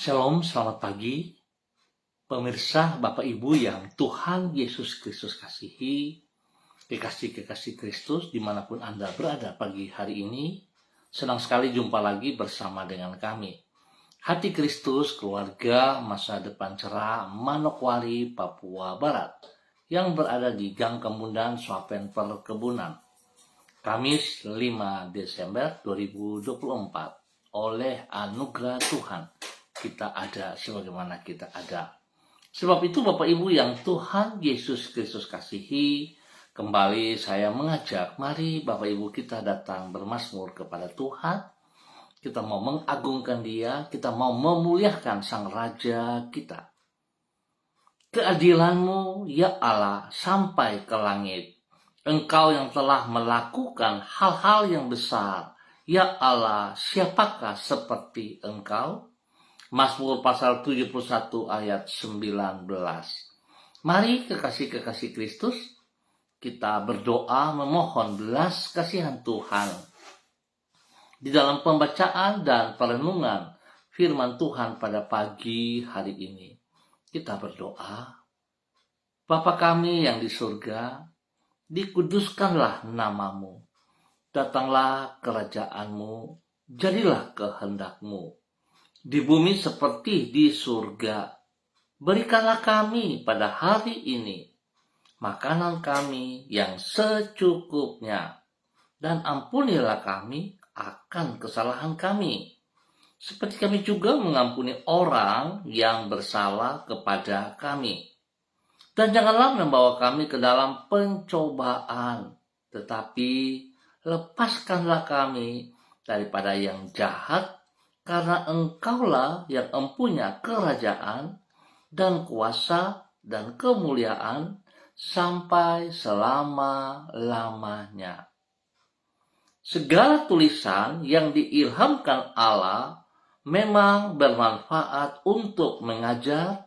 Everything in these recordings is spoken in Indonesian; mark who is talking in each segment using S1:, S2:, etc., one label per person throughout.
S1: Shalom, selamat pagi. Pemirsa, Bapak Ibu yang Tuhan Yesus Kristus kasihi, kekasih-kekasih Kristus dimanapun Anda berada pagi hari ini, senang sekali jumpa lagi bersama dengan kami. Hati Kristus, keluarga, masa depan cerah, Manokwari, Papua Barat, yang berada di Gang Kemundan, Swapen Perkebunan. Kamis 5 Desember 2024, oleh anugerah Tuhan, kita ada sebagaimana kita ada. Sebab itu Bapak Ibu yang Tuhan Yesus Kristus kasihi, kembali saya mengajak, mari Bapak Ibu kita datang bermazmur kepada Tuhan. Kita mau mengagungkan Dia, kita mau memuliakan Sang Raja kita. Keadilan-Mu ya Allah sampai ke langit. Engkau yang telah melakukan hal-hal yang besar. Ya Allah, siapakah seperti Engkau? Mazmur pasal 71 ayat 19. Mari kekasih-kekasih Kristus, kita berdoa memohon belas kasihan Tuhan. Di dalam pembacaan dan perenungan firman Tuhan pada pagi hari ini, kita berdoa, Bapa kami yang di surga, dikuduskanlah nama-Mu, datanglah kerajaan-Mu, jadilah kehendak-Mu, di bumi seperti di surga. Berikanlah kami pada hari ini makanan kami yang secukupnya, dan ampunilah kami akan kesalahan kami, seperti kami juga mengampuni orang yang bersalah kepada kami. Dan janganlah membawa kami ke dalam pencobaan, tetapi lepaskanlah kami daripada yang jahat, karena Engkaulah yang empunya kerajaan dan kuasa dan kemuliaan sampai selama-lamanya. Segala tulisan yang diilhamkan Allah memang bermanfaat untuk mengajar,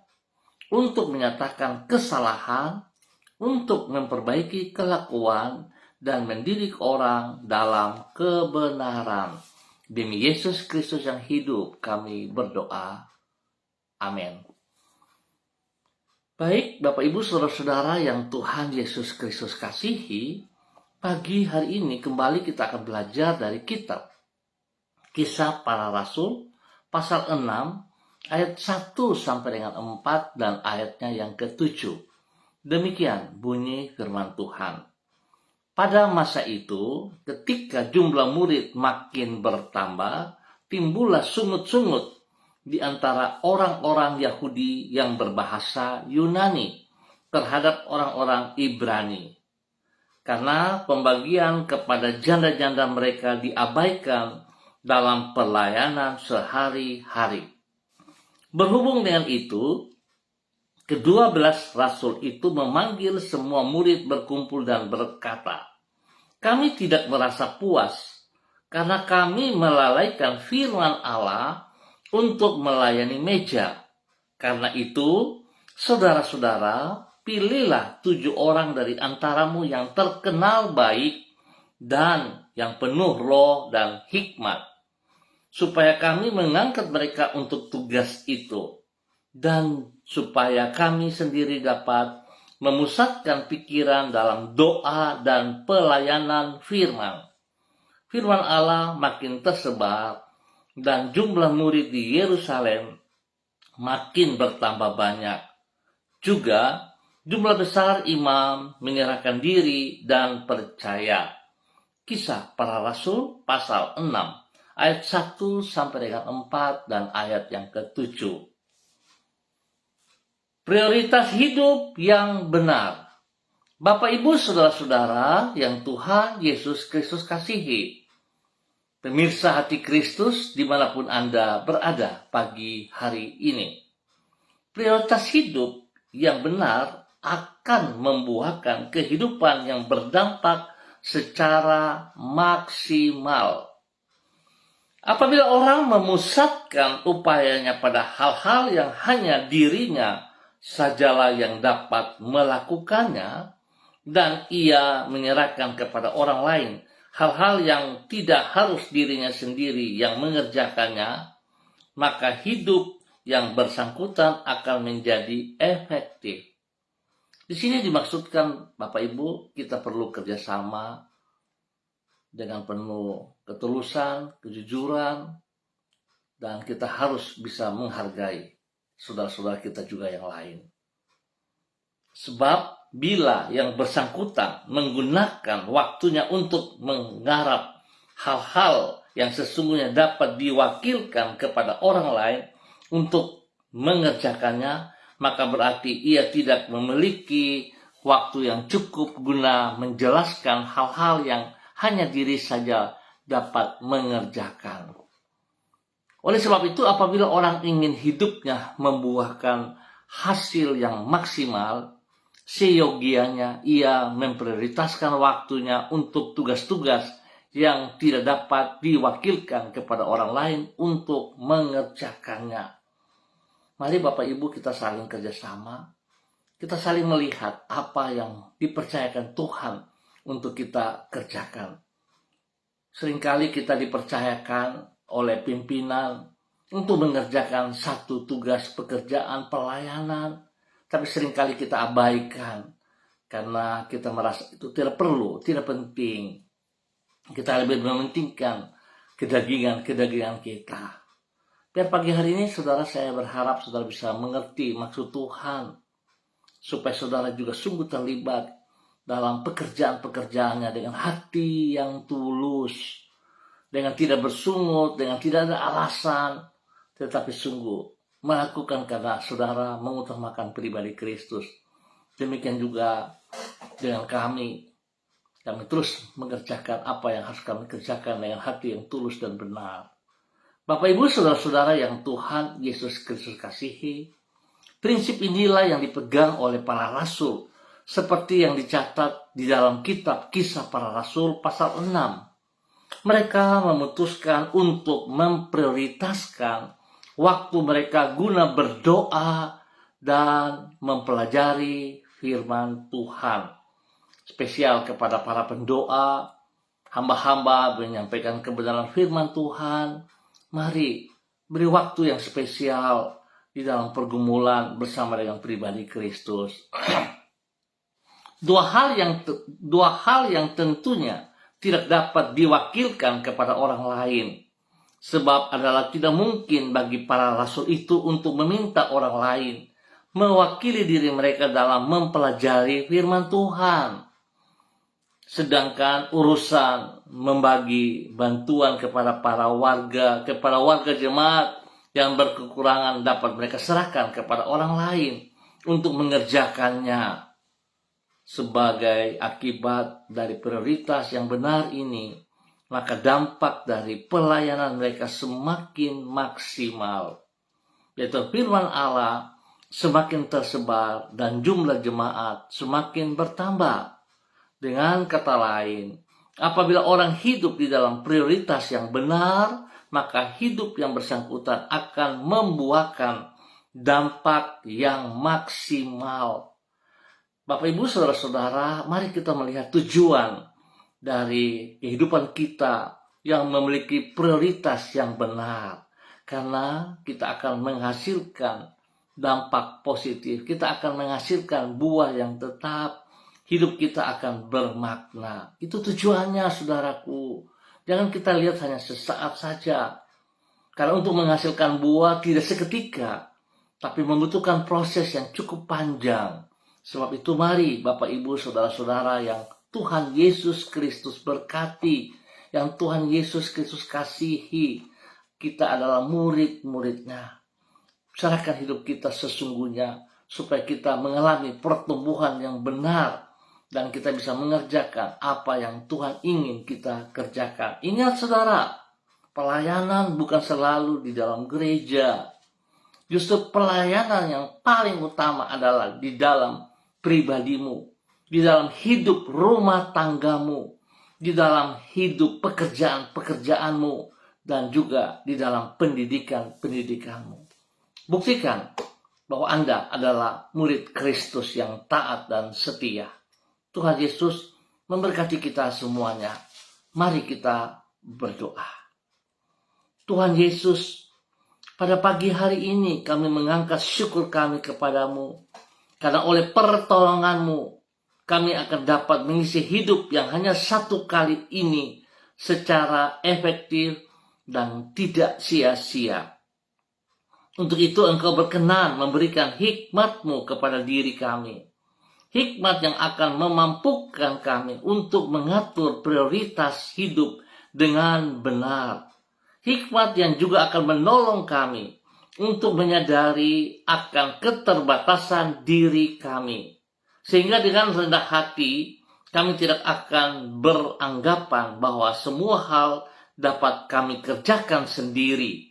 S1: untuk menyatakan kesalahan, untuk memperbaiki kelakuan, dan mendidik orang dalam kebenaran. Demi Yesus Kristus yang hidup, kami berdoa. Amin. Baik, Bapak Ibu Saudara-saudara yang Tuhan Yesus Kristus kasihi, pagi hari ini kembali kita akan belajar dari kitab Kisah Para Rasul, pasal 6, ayat 1 sampai dengan 4 dan ayatnya yang ke-7. Demikian bunyi firman Tuhan. Pada masa itu, ketika jumlah murid makin bertambah, timbullah sungut-sungut di antara orang-orang Yahudi yang berbahasa Yunani terhadap orang-orang Ibrani. Karena pembagian kepada janda-janda mereka diabaikan dalam pelayanan sehari-hari. Berhubung dengan itu, ke-12 rasul itu memanggil semua murid berkumpul dan berkata, kami tidak merasa puas karena kami melalaikan firman Allah untuk melayani meja. Karena itu, saudara-saudara, pilihlah 7 orang dari antaramu yang terkenal baik dan yang penuh roh dan hikmat, supaya kami mengangkat mereka untuk tugas itu, dan supaya kami sendiri dapat memusatkan pikiran dalam doa dan pelayanan firman. Firman Allah makin tersebar dan jumlah murid di Yerusalem makin bertambah banyak. Juga jumlah besar imam menyerahkan diri dan percaya. Kisah Para Rasul pasal 6 ayat 1 sampai dengan 4 dan ayat yang ke-7. Prioritas hidup yang benar. Bapak Ibu Saudara-saudara yang Tuhan Yesus Kristus kasihi, pemirsa hati Kristus dimanapun Anda berada pagi hari ini. Prioritas hidup yang benar akan membuahkan kehidupan yang berdampak secara maksimal. Apabila orang memusatkan upayanya pada hal-hal yang hanya dirinya sajalah yang dapat melakukannya, dan ia menyerahkan kepada orang lain hal-hal yang tidak harus dirinya sendiri yang mengerjakannya, maka hidup yang bersangkutan akan menjadi efektif. Di sini dimaksudkan, Bapak Ibu, kita perlu kerjasama dengan penuh ketulusan, kejujuran, dan kita harus bisa menghargai saudara-saudara kita juga yang lain. Sebab bila yang bersangkutan menggunakan waktunya untuk menggarap hal-hal yang sesungguhnya dapat diwakilkan kepada orang lain untuk mengerjakannya, maka berarti ia tidak memiliki waktu yang cukup guna menjelaskan hal-hal yang hanya diri saja dapat mengerjakan. Oleh sebab itu, apabila orang ingin hidupnya membuahkan hasil yang maksimal, seyogianya ia memprioritaskan waktunya untuk tugas-tugas yang tidak dapat diwakilkan kepada orang lain untuk mengerjakannya. Mari Bapak Ibu kita saling kerjasama, kita saling melihat apa yang dipercayakan Tuhan untuk kita kerjakan. Seringkali kita dipercayakan oleh pimpinan untuk mengerjakan satu tugas pekerjaan pelayanan, tapi seringkali kita abaikan karena kita merasa itu tidak perlu, tidak penting. Kita lebih mementingkan kedagingan kita. Biar pagi hari ini saudara, saya berharap saudara bisa mengerti maksud Tuhan, supaya saudara juga sungguh terlibat dalam pekerjaan-pekerjaannya dengan hati yang tulus, dengan tidak bersungut, dengan tidak ada alasan, tetapi sungguh melakukan karena saudara mengutamakan pribadi Kristus. Demikian juga dengan kami terus mengerjakan apa yang harus kami kerjakan dengan hati yang tulus dan benar. Bapak Ibu saudara-saudara yang Tuhan Yesus Kristus kasihi, prinsip inilah yang dipegang oleh para rasul, seperti yang dicatat di dalam kitab Kisah Para Rasul pasal 6. Mereka memutuskan untuk memprioritaskan waktu mereka guna berdoa dan mempelajari firman Tuhan. Spesial kepada para pendoa, hamba-hamba menyampaikan kebenaran firman Tuhan. Mari beri waktu yang spesial di dalam pergumulan bersama dengan pribadi Kristus. Dua hal yang tentunya tidak dapat diwakilkan kepada orang lain. Sebab adalah tidak mungkin bagi para rasul itu untuk meminta orang lain mewakili diri mereka dalam mempelajari firman Tuhan. Sedangkan urusan membagi bantuan kepada warga jemaat yang berkekurangan dapat mereka serahkan kepada orang lain untuk mengerjakannya. Sebagai akibat dari prioritas yang benar ini, maka dampak dari pelayanan mereka semakin maksimal. Yaitu firman Allah semakin tersebar dan jumlah jemaat semakin bertambah. Dengan kata lain, apabila orang hidup di dalam prioritas yang benar, maka hidup yang bersangkutan akan membuahkan dampak yang maksimal. Bapak Ibu saudara-saudara, mari kita melihat tujuan dari kehidupan kita yang memiliki prioritas yang benar. Karena kita akan menghasilkan dampak positif, kita akan menghasilkan buah yang tetap, hidup kita akan bermakna. Itu tujuannya saudaraku. Jangan kita lihat hanya sesaat saja. Karena untuk menghasilkan buah tidak seketika, tapi membutuhkan proses yang cukup panjang. Sebab itu mari Bapak Ibu saudara-saudara yang Tuhan Yesus Kristus berkati, yang Tuhan Yesus Kristus kasihi, kita adalah murid-muridnya. Serahkan hidup kita sesungguhnya supaya kita mengalami pertumbuhan yang benar dan kita bisa mengerjakan apa yang Tuhan ingin kita kerjakan. Ingat saudara, pelayanan bukan selalu di dalam gereja. Justru pelayanan yang paling utama adalah di dalam pribadimu, di dalam hidup rumah tanggamu, di dalam hidup pekerjaan-pekerjaanmu, dan juga di dalam pendidikan-pendidikanmu. Buktikan bahwa Anda adalah murid Kristus yang taat dan setia. Tuhan Yesus memberkati kita semuanya. Mari kita berdoa. Tuhan Yesus, Pada pagi hari ini kami mengangkat syukur kami kepadamu, karena oleh pertolonganmu kami akan dapat mengisi hidup yang hanya satu kali ini secara efektif dan tidak sia-sia. Untuk itu Engkau berkenan memberikan hikmat-Mu kepada diri kami. Hikmat yang akan memampukan kami untuk mengatur prioritas hidup dengan benar. Hikmat yang juga akan menolong kami untuk menyadari akan keterbatasan diri kami. Sehingga dengan rendah hati, kami tidak akan beranggapan bahwa semua hal dapat kami kerjakan sendiri.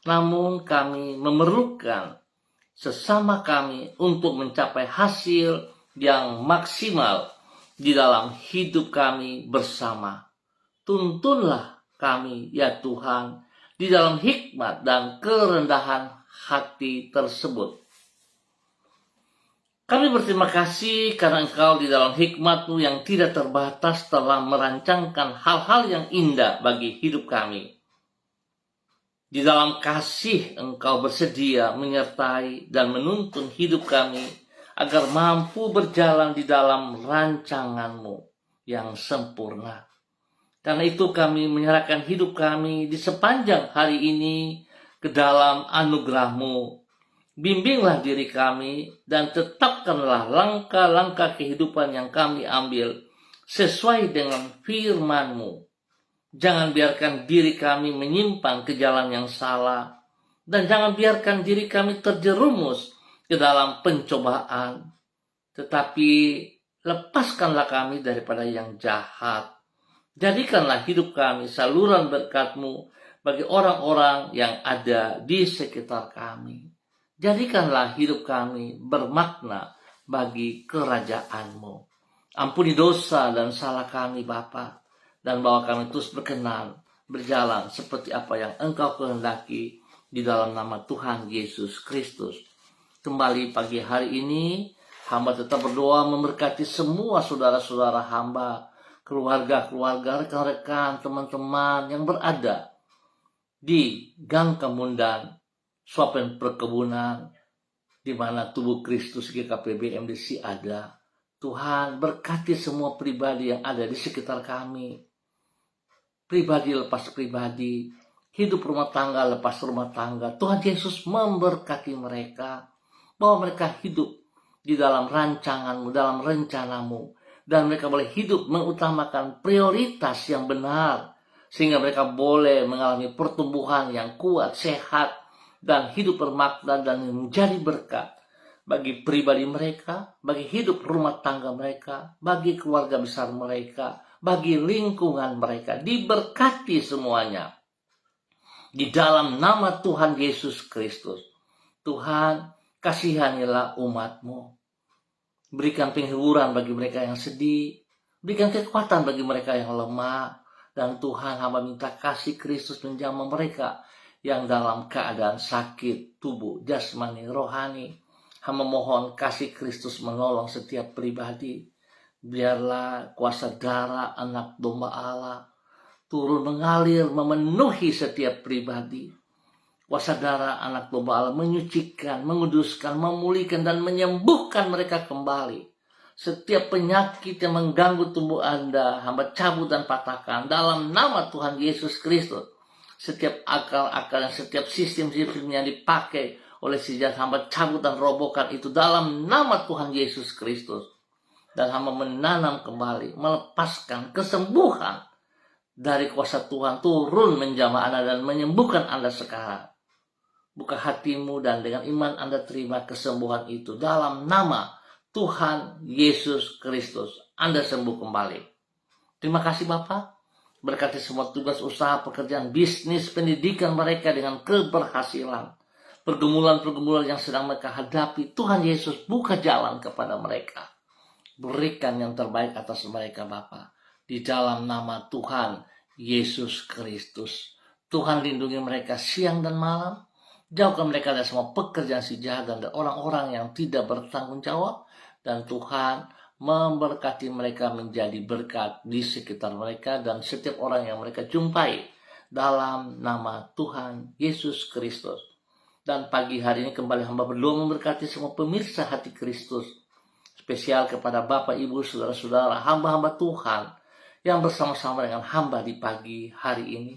S1: Namun kami memerlukan sesama kami untuk mencapai hasil yang maksimal di dalam hidup kami bersama. Tuntunlah kami, ya Tuhan, di dalam hikmat dan kerendahan hati tersebut. Kami berterima kasih karena Engkau di dalam hikmat-Mu yang tidak terbatas telah merancangkan hal-hal yang indah bagi hidup kami. Di dalam kasih Engkau bersedia menyertai dan menuntun hidup kami agar mampu berjalan di dalam rancangan-Mu yang sempurna. Karena itu kami menyerahkan hidup kami di sepanjang hari ini ke dalam anugerah-Mu. Bimbinglah diri kami dan tetapkanlah langkah-langkah kehidupan yang kami ambil sesuai dengan firman-Mu. Jangan biarkan diri kami menyimpang ke jalan yang salah, dan jangan biarkan diri kami terjerumus ke dalam pencobaan. Tetapi lepaskanlah kami daripada yang jahat. Jadikanlah hidup kami saluran berkat-Mu bagi orang-orang yang ada di sekitar kami. Jadikanlah hidup kami bermakna bagi kerajaan-Mu. Ampuni dosa dan salah kami, Bapa, dan bahwa kami terus berkenan berjalan seperti apa yang Engkau kehendaki di dalam nama Tuhan Yesus Kristus. Kembali pagi hari ini, hamba tetap berdoa memberkati semua saudara-saudara hamba, keluarga-keluarga, rekan-rekan, teman-teman yang berada di Gang Kemundan, Suapen Perkebunan, di mana tubuh Kristus GKP BMDC ada. Tuhan, berkati semua pribadi yang ada di sekitar kami. Pribadi lepas pribadi, hidup rumah tangga lepas rumah tangga. Tuhan Yesus memberkati mereka, bahwa mereka hidup di dalam rancangan-Mu, dalam rencana-Mu, dan mereka boleh hidup mengutamakan prioritas yang benar, sehingga mereka boleh mengalami pertumbuhan yang kuat, sehat, dan hidup bermakna dan menjadi berkat bagi pribadi mereka, bagi hidup rumah tangga mereka, bagi keluarga besar mereka, bagi lingkungan mereka. Diberkati semuanya di dalam nama Tuhan Yesus Kristus. Tuhan, kasihanilah umat-Mu. Berikan penghiburan bagi mereka yang sedih, berikan kekuatan bagi mereka yang lemah, dan Tuhan, hamba minta kasih Kristus menjamah mereka yang dalam keadaan sakit tubuh, jasmani, rohani. Hamba mohon kasih Kristus menolong setiap pribadi. Biarlah kuasa darah anak domba Allah turun mengalir memenuhi setiap pribadi. Kuasa darah anak domba Allah menyucikan, menguduskan, memulihkan, dan menyembuhkan mereka kembali. Setiap penyakit yang mengganggu tubuh Anda, hamba cabut dan patahkan dalam nama Tuhan Yesus Kristus. Setiap akal-akal, setiap sistem-sistem yang dipakai oleh si jahat, hamba cabut dan robohkan itu dalam nama Tuhan Yesus Kristus. Dan hamba menanam kembali, melepaskan kesembuhan dari kuasa Tuhan turun menjamah Anda dan menyembuhkan Anda sekarang. Buka hatimu dan dengan iman Anda terima kesembuhan itu dalam nama Tuhan Yesus Kristus. Anda sembuh kembali. Terima kasih Bapak. Berkati semua tugas usaha, pekerjaan, bisnis, pendidikan mereka dengan keberhasilan. Pergumulan-pergumulan yang sedang mereka hadapi, Tuhan Yesus buka jalan kepada mereka. Berikan yang terbaik atas mereka Bapak. Di dalam nama Tuhan Yesus Kristus. Tuhan lindungi mereka siang dan malam. Jauhkan mereka dari semua pekerjaan si jahat dan orang-orang yang tidak bertanggung jawab. Dan Tuhan memberkati mereka menjadi berkat di sekitar mereka dan setiap orang yang mereka jumpai. Dalam nama Tuhan Yesus Kristus. Dan pagi hari ini kembali hamba berdoa memberkati semua pemirsa Hati Kristus. Spesial kepada Bapak, Ibu, Saudara-saudara, hamba-hamba Tuhan yang bersama-sama dengan hamba di pagi hari ini.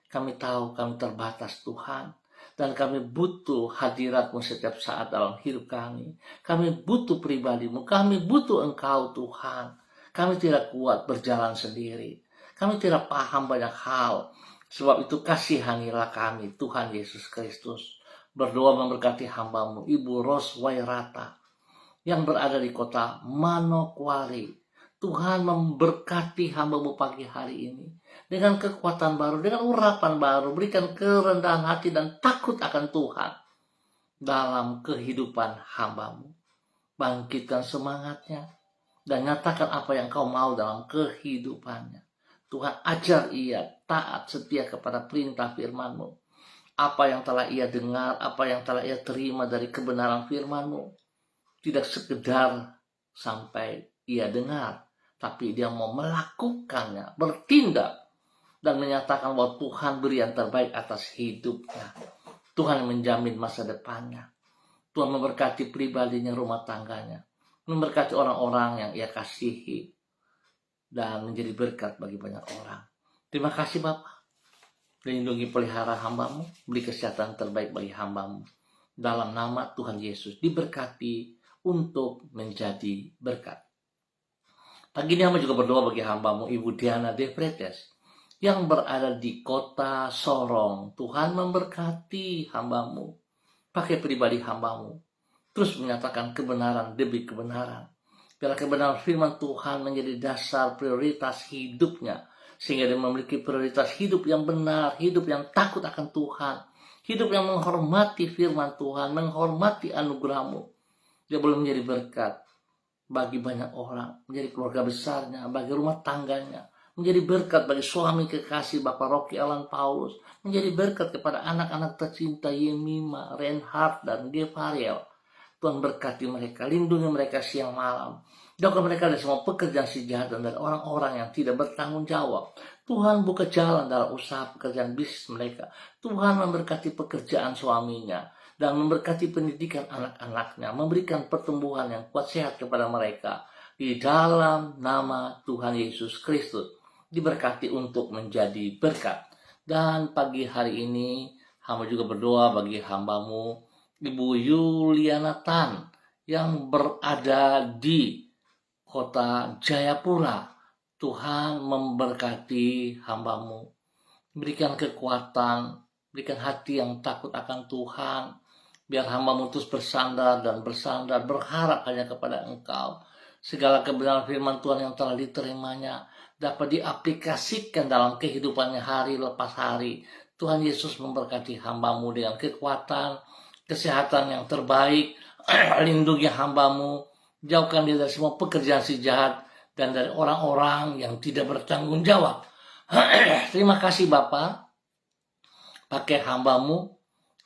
S1: Kami tahu kami terbatas Tuhan, dan kami butuh hadirat-Mu setiap saat dalam hidup kami. Kami butuh pribadi-Mu, kami butuh Engkau Tuhan. Kami tidak kuat berjalan sendiri. Kami tidak paham banyak hal. Sebab itu kasihanilah kami, Tuhan Yesus Kristus. Berdoa memberkati hamba-Mu, Ibu Ros Wairata, yang berada di kota Manokwari. Tuhan memberkati hamba-Mu pagi hari ini dengan kekuatan baru, dengan urapan baru. Berikan kerendahan hati dan takut akan Tuhan dalam kehidupan hamba-Mu. Bangkitkan semangatnya dan nyatakan apa yang Kau mau dalam kehidupannya. Tuhan, ajar ia taat setia kepada perintah firman-Mu. Apa yang telah ia dengar, apa yang telah ia terima dari kebenaran firman-Mu, tidak sekedar sampai ia dengar, tapi dia mau melakukannya, bertindak, dan menyatakan bahwa Tuhan beri yang terbaik atas hidupnya. Tuhan menjamin masa depannya. Tuhan memberkati pribadinya, rumah tangganya, memberkati orang-orang yang ia kasihi, dan menjadi berkat bagi banyak orang. Terima kasih Bapak. Lindungi pelihara hamba-Mu, beri kesehatan terbaik bagi hamba-Mu. Dalam nama Tuhan Yesus, diberkati untuk menjadi berkat. Pagi ini hamba juga berdoa bagi hamba-Mu, Ibu Diana Defretes, yang berada di kota Sorong. Tuhan memberkati hamba-Mu, pakai pribadi hamba-Mu, terus menyatakan kebenaran demi kebenaran. Biarlah kebenaran firman Tuhan menjadi dasar prioritas hidupnya, sehingga dia memiliki prioritas hidup yang benar, hidup yang takut akan Tuhan, hidup yang menghormati firman Tuhan, menghormati anugerah-Mu. Dia boleh menjadi berkat bagi banyak orang, menjadi keluarga besarnya, bagi rumah tangganya, menjadi berkat bagi suami kekasih Bapak Rocky Alan Paulus, menjadi berkat kepada anak-anak tercinta Yemima, Reinhard, dan Gevariel. Tuhan berkati mereka, lindungi mereka siang malam. Jauhkan mereka dari semua pekerjaan si jahat dan dari orang-orang yang tidak bertanggung jawab. Tuhan buka jalan dalam usaha pekerjaan bisnis mereka. Tuhan memberkati pekerjaan suaminya dan memberkati pendidikan anak-anaknya, memberikan pertumbuhan yang kuat sehat kepada mereka. Di dalam nama Tuhan Yesus Kristus, diberkati untuk menjadi berkat. Dan pagi hari ini, hamba juga berdoa bagi hamba-Mu, Ibu Yuliana Tan, yang berada di kota Jayapura. Tuhan memberkati hamba-Mu, berikan kekuatan, berikan hati yang takut akan Tuhan, biar hamba-Mu terus bersandar, berharap hanya kepada Engkau. Segala kebenaran firman Tuhan yang telah diterimanya dapat diaplikasikan dalam kehidupannya hari lepas hari. Tuhan Yesus memberkati hamba-Mu dengan kekuatan, kesehatan yang terbaik. Lindungi hamba-Mu, jauhkan dia dari semua pekerjaan si jahat dan dari orang-orang yang tidak bertanggung jawab. Terima kasih Bapa, pakai hamba-Mu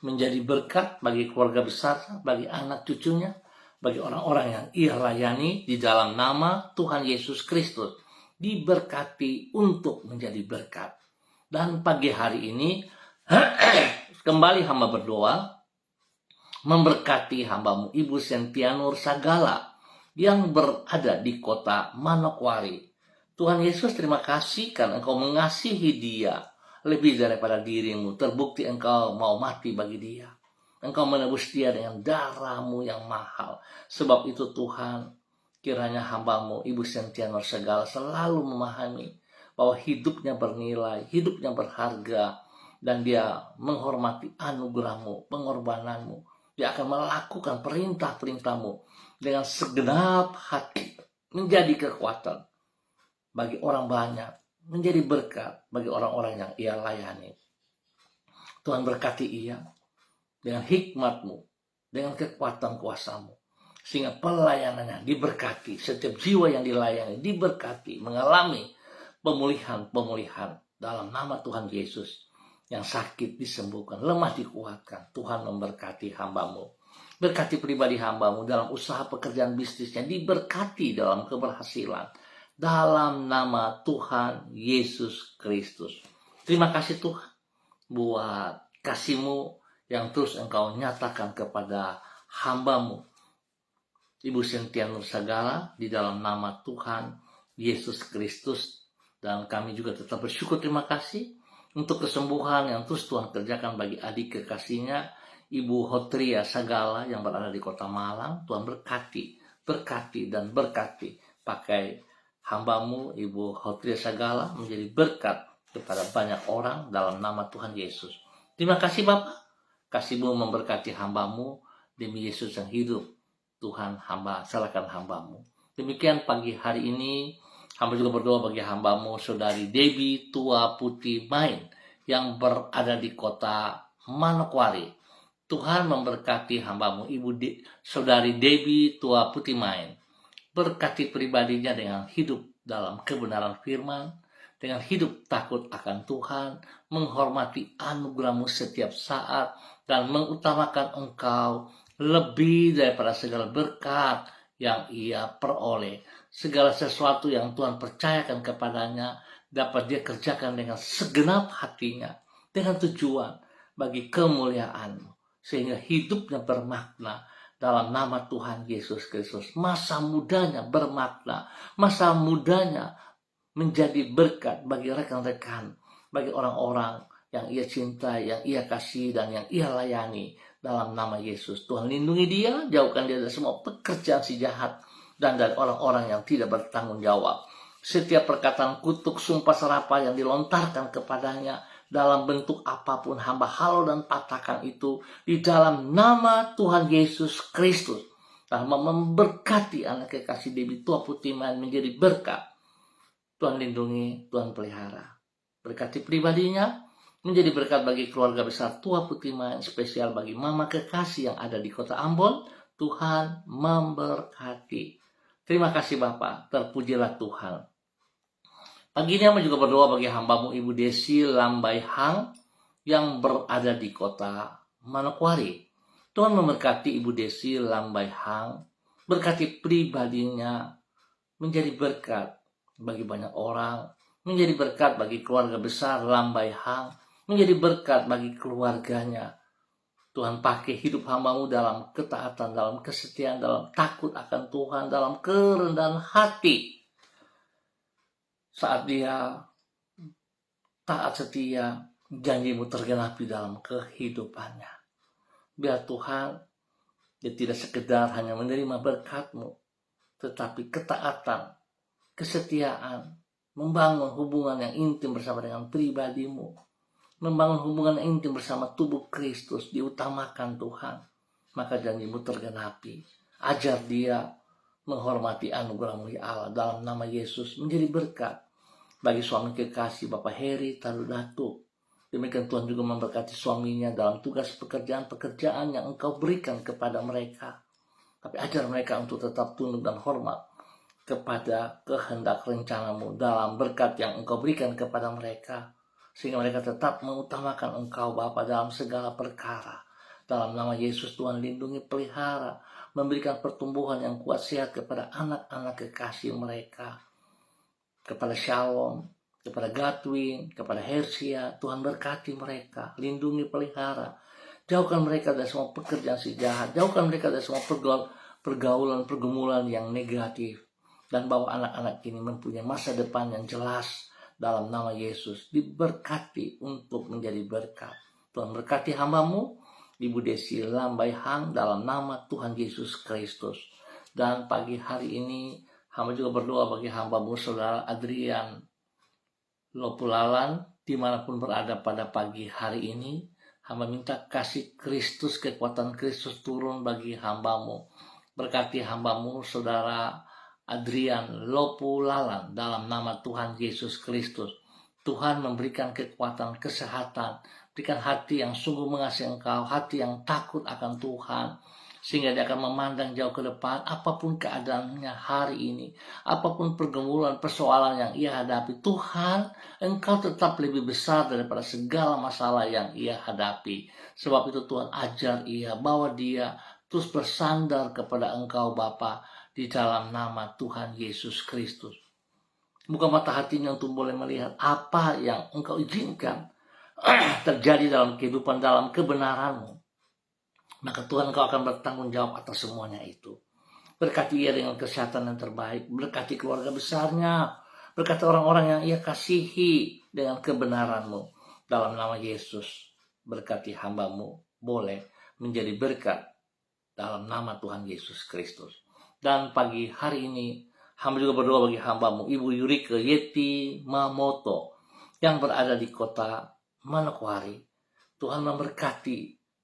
S1: menjadi berkat bagi keluarga besar, bagi anak cucunya, bagi orang-orang yang ia layani. Di dalam nama Tuhan Yesus Kristus, diberkati untuk menjadi berkat. Dan pagi hari ini kembali hamba berdoa memberkati hamba-Mu Ibu Sentianur Sagala yang berada di kota Manokwari. Tuhan Yesus, terima kasih karena Engkau mengasihi dia lebih daripada diri-Mu. Terbukti Engkau mau mati bagi dia. Engkau menebus dia dengan darah-Mu yang mahal. Sebab itu Tuhan, kiranya hamba-Mu Ibu Sentianur Sagala selalu memahami bahwa hidupnya bernilai, hidupnya berharga, dan dia menghormati anugerah-Mu, pengorbanan-Mu. Dia akan melakukan perintah-perintah-Mu dengan segenap hati, menjadi kekuatan bagi orang banyak, menjadi berkat bagi orang-orang yang ia layani. Tuhan berkati ia dengan hikmat-Mu, dengan kekuatan kuasa-Mu, sehingga pelayanannya diberkati, setiap jiwa yang dilayani diberkati, mengalami pemulihan dalam nama Tuhan Yesus. Yang sakit disembuhkan, lemah dikuatkan. Tuhan memberkati hamba-Mu, berkati pribadi hamba-Mu dalam usaha pekerjaan bisnisnya, diberkati dalam keberhasilan dalam nama Tuhan Yesus Kristus. Terima kasih Tuhan buat kasih-Mu yang terus Engkau nyatakan kepada hamba-Mu, Ibu Cynthia Nursagala, di dalam nama Tuhan Yesus Kristus. Dan kami juga tetap bersyukur, terima kasih untuk kesembuhan yang terus Tuhan kerjakan bagi adik kekasihnya, Ibu Hotria Sagala yang berada di Kota Malang. Tuhan berkati dan berkati. Pakai hamba-Mu Ibu Hotria Sagala menjadi berkat kepada banyak orang dalam nama Tuhan Yesus. Terima kasih Bapak, kasih-Mu memberkati hamba-Mu demi Yesus yang hidup. Tuhan, hamba serahkan hamba-Mu. Demikian pagi hari ini, hamba juga berdoa bagi hamba-Mu Saudari Debbie Tua Putih Main yang berada di Kota Manokwari. Tuhan memberkati hamba-Mu Saudari Debbie Tua Putih Main. Berkati pribadinya dengan hidup dalam kebenaran firman, dengan hidup takut akan Tuhan, menghormati anugerah-Mu setiap saat, dan mengutamakan Engkau lebih daripada segala berkat yang ia peroleh. Segala sesuatu yang Tuhan percayakan kepadanya dapat dia kerjakan dengan segenap hatinya, dengan tujuan bagi kemuliaan-Mu, sehingga hidupnya bermakna dalam nama Tuhan Yesus Kristus. Masa mudanya bermakna, masa mudanya menjadi berkat bagi rekan-rekan, bagi orang-orang yang ia cintai, yang ia kasih, dan yang ia layani dalam nama Yesus. Tuhan lindungi dia, jauhkan dia dari semua pekerjaan si jahat dan dari orang-orang yang tidak bertanggung jawab. Setiap perkataan kutuk, sumpah serapah yang dilontarkan kepadanya dalam bentuk apapun, hamba halau dan patahkan itu di dalam nama Tuhan Yesus Kristus. Dan memberkati anak kekasih Debbie Tua Putih Main menjadi berkat. Tuhan lindungi, Tuhan pelihara. Berkati pribadinya, menjadi berkat bagi keluarga besar Tua Putih Main, spesial bagi mama kekasih yang ada di Kota Ambon. Tuhan memberkati. Terima kasih Bapak, terpujilah Tuhan. Pagi ini kami juga berdoa bagi hamba-Mu Ibu Desi Lambai Hang yang berada di Kota Manokwari. Tuhan memberkati Ibu Desi Lambai Hang, berkati pribadinya menjadi berkat bagi banyak orang, menjadi berkat bagi keluarga besar Lambai Hang, menjadi berkat bagi keluarganya. Tuhan pakai hidup hamba-Mu dalam ketaatan, dalam kesetiaan, dalam takut akan Tuhan, dalam kerendahan hati. Saat dia taat setia, janji-Mu tergenapi dalam kehidupannya. Biar Tuhan, dia tidak sekedar hanya menerima berkat-Mu, tetapi ketaatan, kesetiaan, membangun hubungan yang intim bersama dengan pribadi-Mu, membangun hubungan yang intim bersama tubuh Kristus, diutamakan Tuhan, maka janji-Mu tergenapi. Ajar dia menghormati anugerah-Mu ya Allah, dalam nama Yesus menjadi berkat bagi suami kekasih Bapak Heri Taludatu. Demikian Tuhan juga memberkati suaminya dalam tugas pekerjaan-pekerjaan yang Engkau berikan kepada mereka. Tapi ajar mereka untuk tetap tunduk dan hormat kepada kehendak rencana-Mu dalam berkat yang Engkau berikan kepada mereka, sehingga mereka tetap mengutamakan Engkau Bapa dalam segala perkara. Dalam nama Yesus Tuhan lindungi, pelihara, memberikan pertumbuhan yang kuat sehat kepada anak-anak kekasih mereka, kepada Shalom, kepada Gatwin, kepada Hersia. Tuhan berkati mereka, lindungi, pelihara, jauhkan mereka dari semua pekerjaan si jahat, jauhkan mereka dari semua pergumulan yang negatif, dan bawa anak-anak ini mempunyai masa depan yang jelas dalam nama Yesus, diberkati untuk menjadi berkat. Tuhan berkati hamba-Mu Ibu Desi Lambai Hang dalam nama Tuhan Yesus Kristus. Dan pagi hari ini hamba juga berdoa bagi hamba-Mu Saudara Adrian Lopulalan dimanapun berada pada pagi hari ini. Hamba minta kasih Kristus, kekuatan Kristus turun bagi hamba-Mu. Berkati hamba-Mu Saudara Adrian Lopulalan dalam nama Tuhan Yesus Kristus. Tuhan memberikan kekuatan, kesehatan, berikan hati yang sungguh mengasihi Engkau, hati yang takut akan Tuhan, sehingga dia akan memandang jauh ke depan. Apapun keadaannya hari ini, apapun pergumulan, persoalan yang ia hadapi, Tuhan, Engkau tetap lebih besar daripada segala masalah yang ia hadapi. Sebab itu Tuhan ajar ia, bawa dia terus bersandar kepada Engkau Bapa, di dalam nama Tuhan Yesus Kristus. Buka mata hatinya untuk boleh melihat apa yang Engkau izinkan terjadi dalam kehidupan, dalam kebenaranmu, maka Tuhan Engkau akan bertanggung jawab atas semuanya itu. Berkati ia dengan kesehatan yang terbaik, berkati keluarga besarnya, berkati orang-orang yang ia kasihi dengan kebenaranmu. Dalam nama Yesus, berkati hamba-Mu boleh menjadi berkat dalam nama Tuhan Yesus Kristus. Dan pagi hari ini, hamba juga berdoa bagi hamba-Mu, Ibu Yurike Yeti Mamoto, yang berada di kota Manokwari. Tuhan memberkati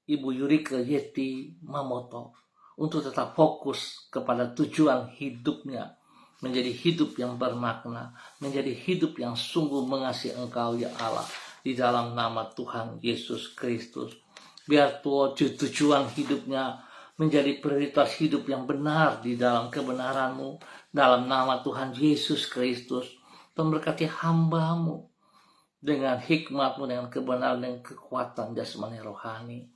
S1: Ibu Yurike Yeti Mamoto untuk tetap fokus kepada tujuan hidupnya, menjadi hidup yang bermakna, menjadi hidup yang sungguh mengasihi Engkau ya Allah, di dalam nama Tuhan Yesus Kristus. Biar tujuan hidupnya menjadi prioritas hidup yang benar di dalam kebenaran-Mu, dalam nama Tuhan Yesus Kristus. Memberkati hamba-Mu dengan hikmat-Mu, dengan kebenaran dan kekuatan jasmani rohani.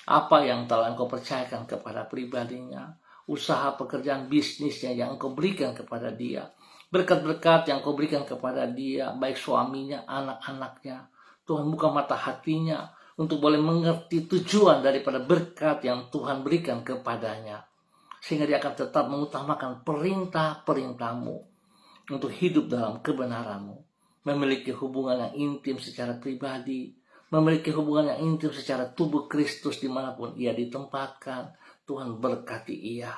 S1: Apa yang telah Engkau percayakan kepada pribadinya, usaha pekerjaan bisnisnya yang Engkau berikan kepada dia, berkat-berkat yang Engkau berikan kepada dia, baik suaminya, anak-anaknya. Tuhan buka mata hatinya untuk boleh mengerti tujuan daripada berkat yang Tuhan berikan kepadanya, sehingga dia akan tetap mengutamakan perintah-perintah-Mu untuk hidup dalam kebenaran-Mu, memiliki hubungan yang intim secara pribadi, memiliki hubungan yang intim secara tubuh Kristus dimanapun ia ditempatkan. Tuhan berkati ia,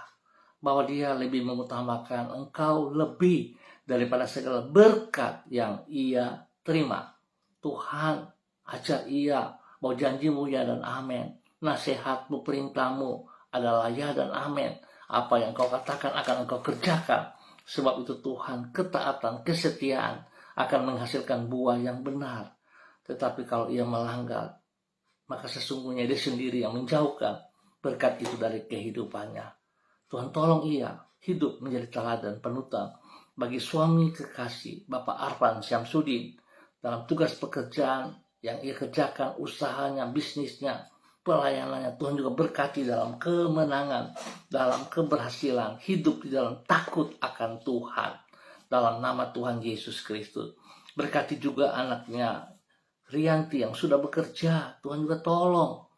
S1: bahwa dia lebih mengutamakan Engkau lebih daripada segala berkat yang ia terima. Tuhan ajar ia bahwa janji-Mu ya dan amin, nasihat-Mu, perintah-Mu adalah ya dan amin. Apa yang Engkau katakan akan Engkau kerjakan. Sebab itu Tuhan, ketaatan, kesetiaan akan menghasilkan buah yang benar. Tetapi kalau ia melanggar, maka sesungguhnya dia sendiri yang menjauhkan berkat itu dari kehidupannya. Tuhan tolong ia hidup menjadi teladan panutan bagi suami kekasih Bapak Arfan Syamsuddin dalam tugas pekerjaan yang ia kerjakan, usahanya, bisnisnya, pelayanannya. Tuhan juga berkati dalam kemenangan, dalam keberhasilan, hidup di dalam takut akan Tuhan. Dalam nama Tuhan Yesus Kristus. Berkati juga anaknya Rianti yang sudah bekerja, Tuhan juga tolong.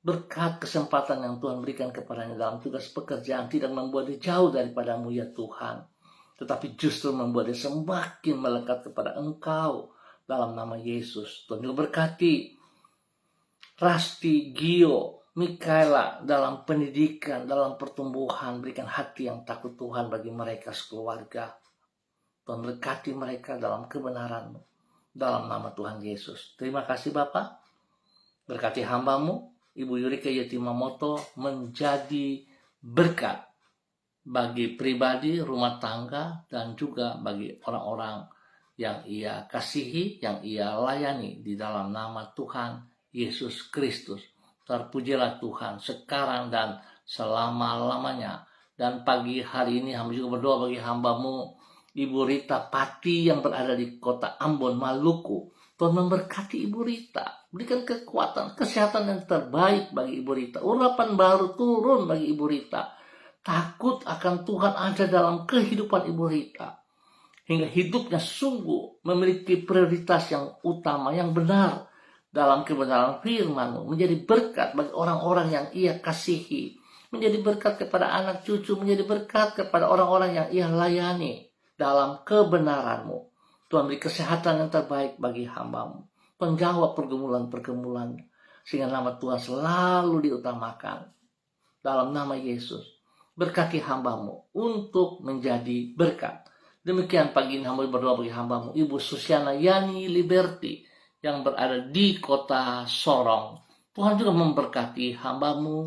S1: Berkat kesempatan yang Tuhan berikan kepadanya dalam tugas pekerjaan tidak membuat dia jauh daripada-Mu ya Tuhan, tetapi justru membuat dia semakin melekat kepada Engkau dalam nama Yesus. Tuhan juga berkati Rasti, Gio, Mikaela dalam pendidikan, dalam pertumbuhan, berikan hati yang takut Tuhan bagi mereka sekeluarga. Tuhan berkati mereka dalam kebenaran-Mu, dalam nama Tuhan Yesus. Terima kasih Bapak. Berkati hamba-Mu, Ibu Yurike Yeti Mamoto, menjadi berkat bagi pribadi, rumah tangga, dan juga bagi orang-orang yang ia kasihi, yang ia layani di dalam nama Tuhan Yesus Kristus. Terpujilah Tuhan sekarang dan selama-lamanya. Dan pagi hari ini hamba juga berdoa bagi hamba-Mu, Ibu Rita Pati yang berada di kota Ambon, Maluku. Tuhan memberkati Ibu Rita, berikan kekuatan, kesehatan yang terbaik bagi Ibu Rita. Urapan baru turun bagi Ibu Rita. Takut akan Tuhan ada dalam kehidupan Ibu Rita, hingga hidupnya sungguh memiliki prioritas yang utama, yang benar dalam kebenaran firman-Mu, menjadi berkat bagi orang-orang yang ia kasihi, menjadi berkat kepada anak cucu, menjadi berkat kepada orang-orang yang ia layani dalam kebenaran-Mu. Tuhan beri kesehatan yang terbaik bagi hamba-Mu. Tuhan jawab pergumulan-pergumulan, sehingga nama Tuhan selalu diutamakan. Dalam nama Yesus, berkati hamba-Mu untuk menjadi berkat. Demikian pagi ini hamba berdoa bagi hamba-Mu, Ibu Susiana Yani Liberty yang berada di kota Sorong. Tuhan juga memberkati hamba-Mu,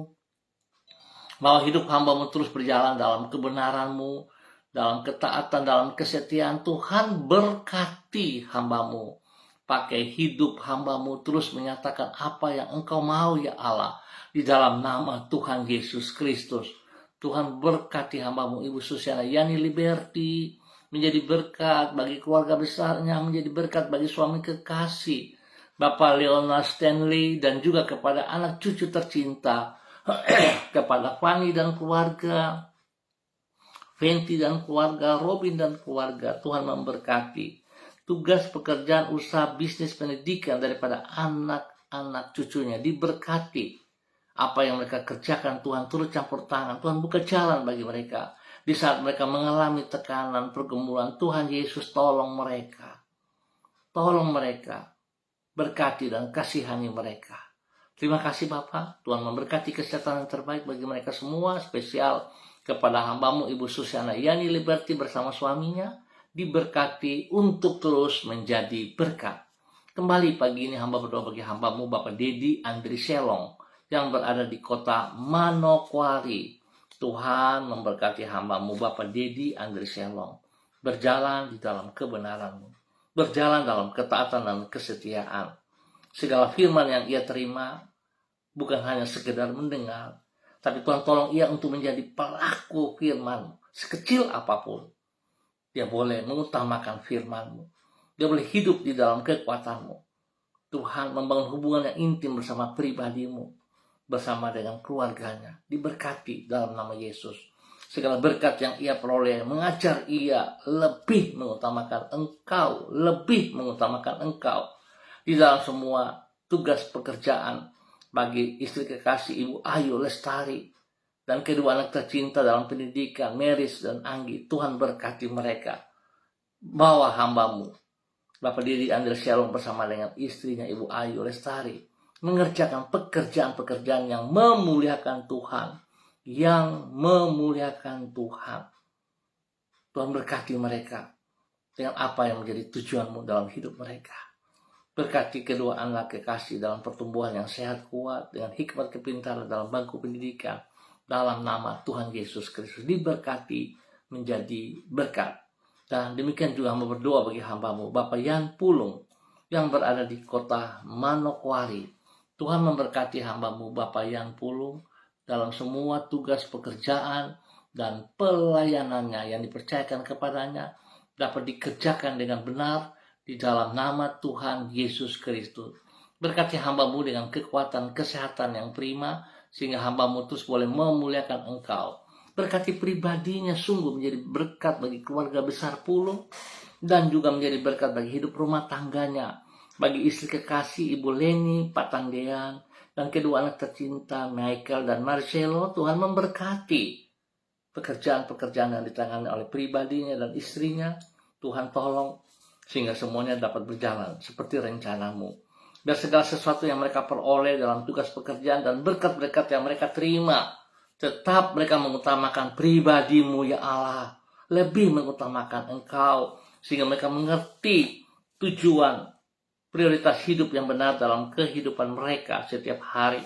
S1: bahwa hidup hamba-Mu terus berjalan dalam kebenaran-Mu, dalam ketaatan, dalam kesetiaan. Tuhan berkati hamba-Mu. Pakai hidup hamba-Mu terus menyatakan apa yang Engkau mau ya Allah, di dalam nama Tuhan Yesus Kristus. Tuhan berkati hamba-Mu, Ibu Susiana Yani Liberty, menjadi berkat bagi keluarga besarnya, menjadi berkat bagi suami kekasih Bapak Leonard Stanley, dan juga kepada anak cucu tercinta, kepada Fanny dan keluarga, Fenty dan keluarga, Robin dan keluarga. Tuhan memberkati. tugas, pekerjaan, usaha, bisnis, pendidikan daripada anak-anak cucunya. Diberkati. Apa yang mereka kerjakan, Tuhan turut campur tangan. Tuhan buka jalan bagi mereka. Di saat mereka mengalami tekanan, pergumulan, Tuhan Yesus tolong mereka. Tolong mereka. Berkati dan kasihani mereka. Terima kasih Bapak, Tuhan memberkati kesehatan yang terbaik bagi mereka semua, spesial kepada hamba-Mu Ibu Susiana Yani Liberty bersama suaminya, diberkati untuk terus menjadi berkat. Kembali pagi ini hamba berdoa bagi hamba-Mu Bapak Dedi Andri Selong yang berada di kota Manokwari. Tuhan memberkati hamba-Mu Bapak Dedi Andri Selong, berjalan di dalam kebenaran-Mu, berjalan dalam ketaatan dan kesetiaan. Segala firman yang ia terima bukan hanya sekedar mendengar, tapi Tuhan tolong ia untuk menjadi pelaku firman. Sekecil apapun, dia boleh mengutamakan firman-Mu. Dia boleh hidup di dalam kekuatan-Mu. Tuhan membangun hubungan yang intim bersama pribadi-Mu, bersama dengan keluarganya. Diberkati dalam nama Yesus. Segala berkat yang ia peroleh mengajar ia lebih mengutamakan Engkau, lebih mengutamakan Engkau di dalam semua tugas pekerjaan. Bagi istri kekasih Ibu Ayu Lestari dan kedua anak tercinta dalam pendidikan, Meris dan Anggi, Tuhan berkati mereka. Bawa hamba-Mu Bapak Dedi Andri Selong bersama dengan istrinya Ibu Ayu Lestari mengerjakan pekerjaan-pekerjaan yang memuliakan Tuhan, yang memuliakan Tuhan. Tuhan berkati mereka dengan apa yang menjadi tujuan-Mu dalam hidup mereka. Berkati kedua anak kekasih dalam pertumbuhan yang sehat kuat, dengan hikmat kepintaran dalam bangku pendidikan, dalam nama Tuhan Yesus Kristus. Diberkati menjadi berkat. Dan demikian juga hamba berdoa bagi hamba-Mu Bapak Yan Pulung yang berada di kota Manokwari. Tuhan memberkati hamba-Mu Bapak Yan Pulung dalam semua tugas pekerjaan dan pelayanannya yang dipercayakan kepadanya dapat dikerjakan dengan benar di dalam nama Tuhan Yesus Kristus. Berkati hamba-Mu dengan kekuatan kesehatan yang prima, sehingga hamba-Mu terus boleh memuliakan Engkau. Berkati pribadinya sungguh menjadi berkat bagi keluarga besar Pulung, dan juga menjadi berkat bagi hidup rumah tangganya, bagi istri kekasih Ibu Leni, Pak Tangdean, dan kedua anak tercinta Michael dan Marcelo. Tuhan memberkati pekerjaan-pekerjaan yang ditangani oleh pribadinya dan istrinya. Tuhan tolong sehingga semuanya dapat berjalan seperti rencana-Mu. Dan segala sesuatu yang mereka peroleh dalam tugas pekerjaan dan berkat-berkat yang mereka terima, tetap mereka mengutamakan pribadi-Mu ya Allah, lebih mengutamakan Engkau, sehingga mereka mengerti tujuan prioritas hidup yang benar dalam kehidupan mereka setiap hari.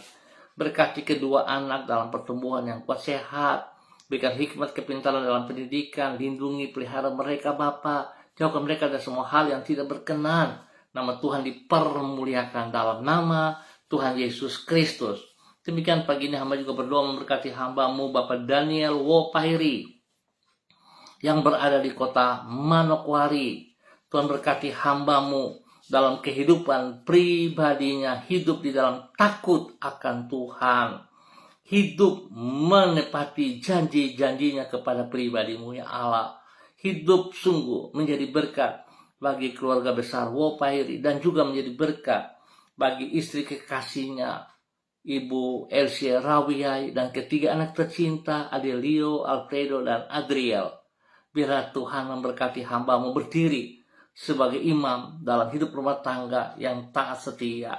S1: Berkati kedua anak dalam pertumbuhan yang kuat sehat, berikan hikmat kepintaran dalam pendidikan, lindungi pelihara mereka Bapa. Jauhkan mereka dari semua hal yang tidak berkenan. Nama Tuhan dipermuliakan dalam nama Tuhan Yesus Kristus. Demikian pagi ini hamba juga berdoa memberkati hamba-Mu Bapak Daniel Wopairi yang berada di kota Manokwari. Tuhan berkati hamba-Mu dalam kehidupan pribadinya, hidup di dalam takut akan Tuhan, hidup menepati janji-janjinya kepada pribadi-Mu ya Allah. Hidup sungguh menjadi berkat bagi keluarga besar Wopairi, dan juga menjadi berkat bagi istri kekasihnya Ibu Elsie Rawiai dan ketiga anak tercinta Adelio, Alfredo, dan Adriel. Biar Tuhan memberkati hamba-Mu berdiri sebagai imam dalam hidup rumah tangga yang taat setia,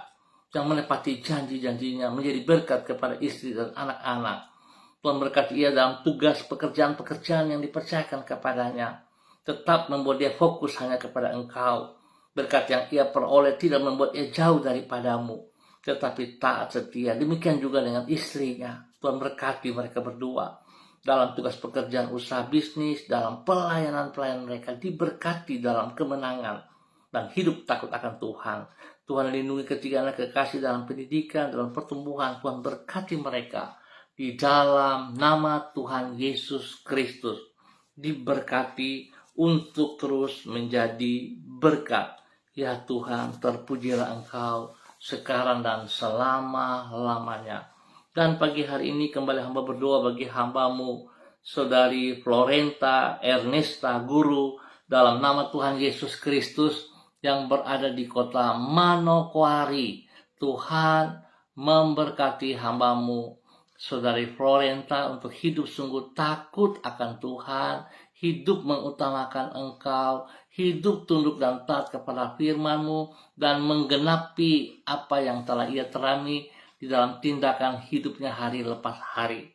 S1: yang menepati janji-janjinya, menjadi berkat kepada istri dan anak-anak. Tuhan berkati ia dalam tugas pekerjaan-pekerjaan yang dipercayakan kepadanya. Tetap membuat dia fokus hanya kepada Engkau. Berkat yang ia peroleh tidak membuat ia jauh daripadamu, tetapi taat setia. Demikian juga dengan istrinya. Tuhan berkati mereka berdua dalam tugas pekerjaan, usaha, bisnis, dalam pelayanan-pelayanan mereka. Diberkati dalam kemenangan dan hidup takut akan Tuhan. Tuhan lindungi ketiga anak kekasih dalam pendidikan, dalam pertumbuhan. Tuhan berkati mereka di dalam nama Tuhan Yesus Kristus. Diberkati untuk terus menjadi berkat. Ya Tuhan, terpujilah Engkau sekarang dan selama-lamanya. Dan pagi hari ini kembali hamba berdoa bagi hamba-Mu Saudari Florenta Ernesta Guru dalam nama Tuhan Yesus Kristus. yang berada di kota Manokwari. Tuhan memberkati hamba-Mu, Saudari Florenta, untuk hidup sungguh takut akan Tuhan, hidup mengutamakan Engkau, hidup tunduk dan taat kepada firman-Mu, dan menggenapi apa yang telah ia terani di dalam tindakan hidupnya hari lepas hari.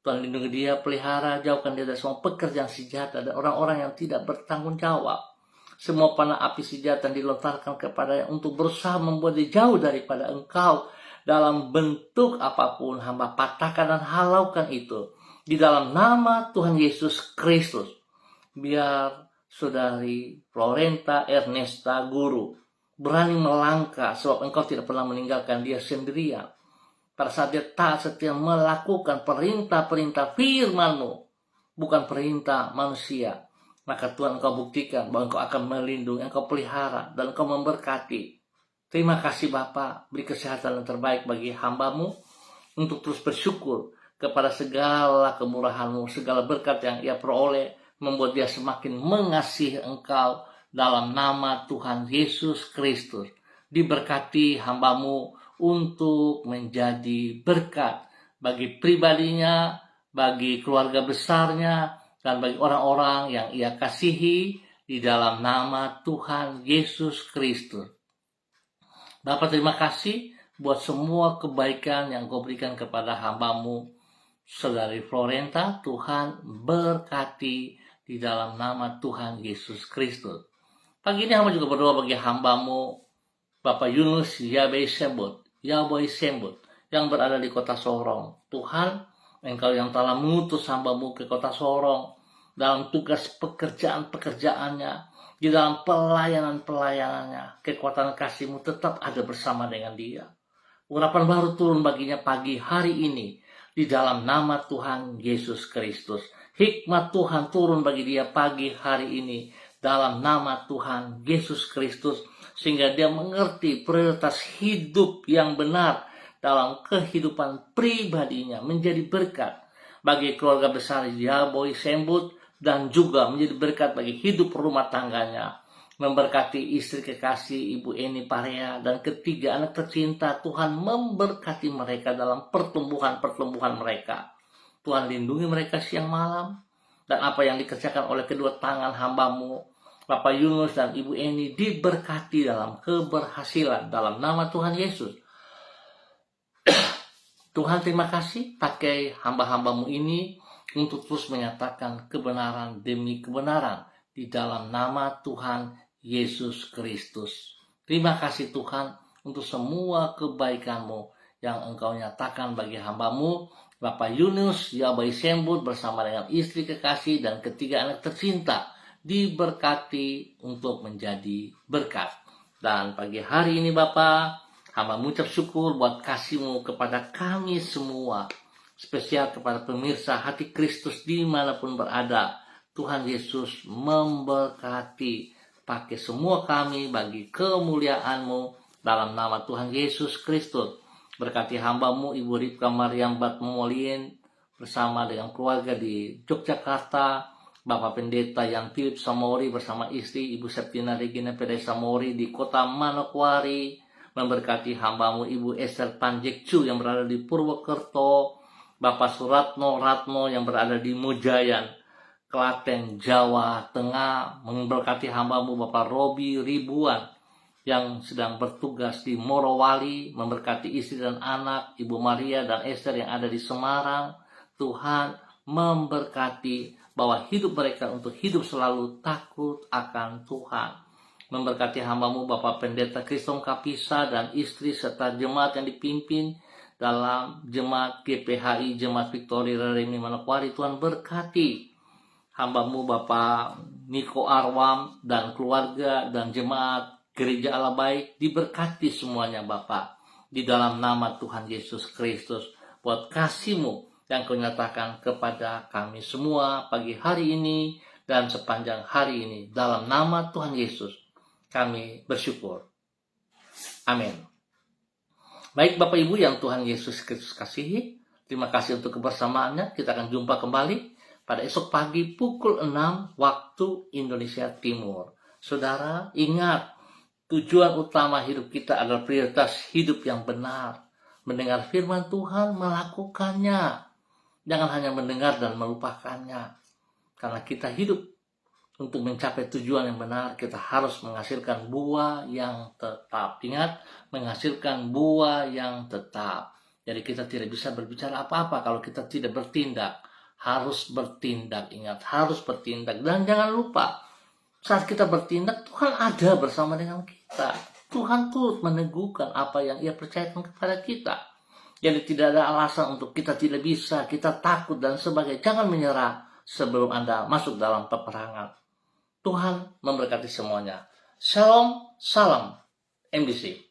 S1: Tuhan lindungi dia, pelihara, jauhkan dia dari semua pekerjaan si jahat dan orang-orang yang tidak bertanggung jawab. Semua panah api si jahat yang dilontarkan kepadanya untuk berusaha membuat dia jauh daripada Engkau dalam bentuk apapun, hamba patahkan dan halaukan itu di dalam nama Tuhan Yesus Kristus. Biar Saudari Florenta Ernesta Guru berani melangkah, sebab Engkau tidak pernah meninggalkan dia sendirian. Pada saat dia taat setia melakukan perintah-perintah firman-Mu, bukan perintah manusia, maka Tuhan Engkau buktikan bahwa Engkau akan melindungi, Engkau pelihara, dan Engkau memberkati. Terima kasih Bapa, beri kesehatan yang terbaik bagi hamba-Mu untuk terus bersyukur kepada segala kemurahan-Mu, segala berkat yang ia peroleh, membuat dia semakin mengasihi Engkau dalam nama Tuhan Yesus Kristus. Diberkati hamba-Mu untuk menjadi berkat bagi pribadinya, bagi keluarga besarnya, dan bagi orang-orang yang ia kasihi di dalam nama Tuhan Yesus Kristus. Bapa, terima kasih buat semua kebaikan yang Kau berikan kepada hamba-Mu, Saudari Florenta. Tuhan berkati di dalam nama Tuhan Yesus Kristus. Pagi ini hamba juga berdoa bagi hamba-Mu, Bapak Yunus Yaboy Sembut, yang berada di kota Sorong. Tuhan, Engkau yang telah mengutus hamba-Mu ke kota Sorong dalam tugas pekerjaan-pekerjaannya, di dalam pelayanan-pelayanannya, kekuatan kasih-Mu tetap ada bersama dengan dia. Urapan baru turun baginya pagi hari ini di dalam nama Tuhan Yesus Kristus. Hikmat Tuhan turun bagi dia pagi hari ini dalam nama Tuhan Yesus Kristus, sehingga dia mengerti prioritas hidup yang benar dalam kehidupan pribadinya, menjadi berkat bagi keluarga besar Yaboy Sembut, dan juga menjadi berkat bagi hidup rumah tangganya. Memberkati istri kekasih Ibu Eni Parea dan ketiga anak tercinta. Tuhan memberkati mereka dalam pertumbuhan mereka. Tuhan lindungi mereka siang malam, dan apa yang dikerjakan oleh kedua tangan hamba-Mu, Bapak Yunus dan Ibu Eni, diberkati dalam keberhasilan dalam nama Tuhan Yesus. Tuhan, terima kasih pakai hamba-hamba-Mu ini untuk terus menyatakan kebenaran demi kebenaran di dalam nama Tuhan Yesus Kristus. Terima kasih Tuhan untuk semua kebaikan-Mu yang Engkau nyatakan bagi hamba-Mu, Bapak Yunus Yaboy Sembut bersama dengan istri kekasih dan ketiga anak tercinta, diberkati untuk menjadi berkat. Dan pagi hari ini Bapak, hamba mengucap syukur buat kasih-Mu kepada kami semua, spesial kepada pemirsa Hati Kristus dimanapun berada. Tuhan Yesus memberkati, pakai semua kami bagi kemuliaan-Mu dalam nama Tuhan Yesus Kristus. Berkati hamba-Mu Ibu Ripka Mariam Batmolien bersama dengan keluarga di Yogyakarta, Bapak Pendeta Yang Philip Samori bersama istri Ibu Septina Regina Pedai Samori di kota Manokwari. Memberkati hamba-Mu Ibu Esther Panjekcu yang berada di Purwokerto, Bapak Suratno Ratno yang berada di Mojayan, Klaten, Jawa Tengah. Memberkati hamba-Mu Bapak Robi Ribuan yang sedang bertugas di Morowali. Memberkati istri dan anak Ibu Maria dan Esther yang ada di Semarang. Tuhan memberkati bahwa hidup mereka untuk hidup selalu takut akan Tuhan. Memberkati hamba-Mu Bapak Pendeta Kriston Kapisa dan istri serta jemaat yang dipimpin dalam jemaat GPHI, Jemaat Victory Reremi Manokwari. Tuhan berkati hamba-Mu Bapak Niko Arwam dan keluarga dan jemaat Gereja Allah Baik, diberkati semuanya Bapak di dalam nama Tuhan Yesus Kristus. Buat kasih-Mu yang Kau nyatakan kepada kami semua pagi hari ini dan sepanjang hari ini, dalam nama Tuhan Yesus kami bersyukur. Amin. Baik Bapak Ibu yang Tuhan Yesus Kristus kasihi, terima kasih untuk kebersamaannya. Kita akan jumpa kembali pada esok pagi pukul 6 waktu Indonesia Timur. Saudara, ingat Tujuan utama hidup kita adalah prioritas hidup yang benar. Mendengar firman Tuhan, melakukannya. Jangan hanya mendengar dan melupakannya. Karena kita hidup untuk mencapai tujuan yang benar, kita harus menghasilkan buah yang tetap. Ingat, menghasilkan buah yang tetap. Jadi kita tidak bisa berbicara apa-apa kalau kita tidak bertindak. Harus bertindak, ingat, harus bertindak. Dan jangan lupa, saat kita bertindak, Tuhan ada bersama dengan kita. Tuhan turut meneguhkan apa yang Ia percayakan kepada kita. Jadi tidak ada alasan untuk kita tidak bisa, kita takut dan sebagainya. Jangan menyerah sebelum Anda masuk dalam peperangan. Tuhan memberkati semuanya. Shalom, salam MDC.